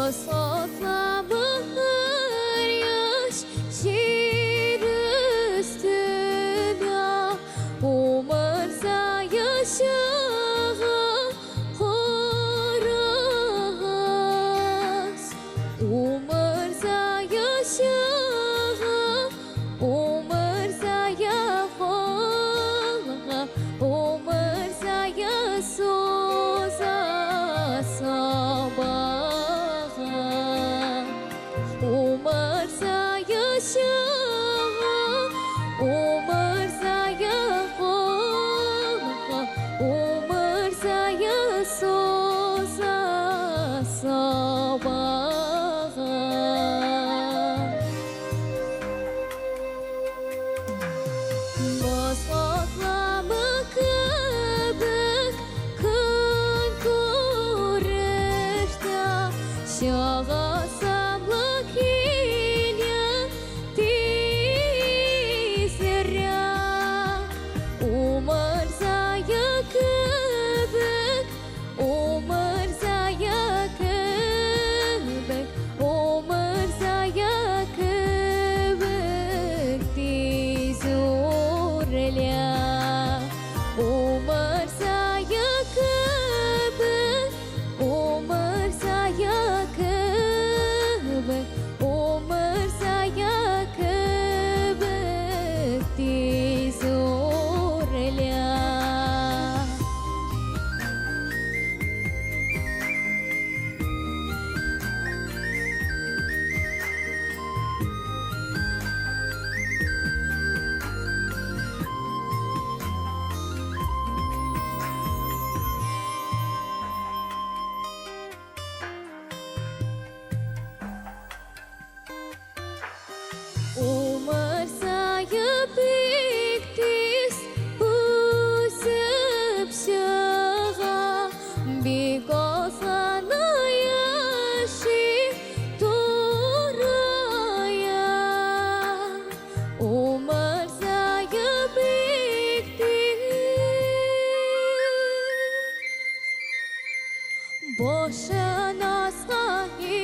Basatlamış yaş şiir üstüme Umırza yaşağa horaz Umırza yaşağa Umırzaya hoğa Umırzaya soza sabaha Umırzaya yaşağa Umırzaya hoğa Umırzaya soza sabaha Basatlamı kıbık kın kuruşta Şağa sablık ilya tizlere Umırzaya kıbık Umırzaya kıbık Umırzaya kıbık tizurla Umırzaya kıbık Umırzaya kıbık Umırzaya kıbık tizurla Umırzaya pek tez usıp şağa Bir kazana yaşı turaya Umırzaya pek tez Boşuna sahip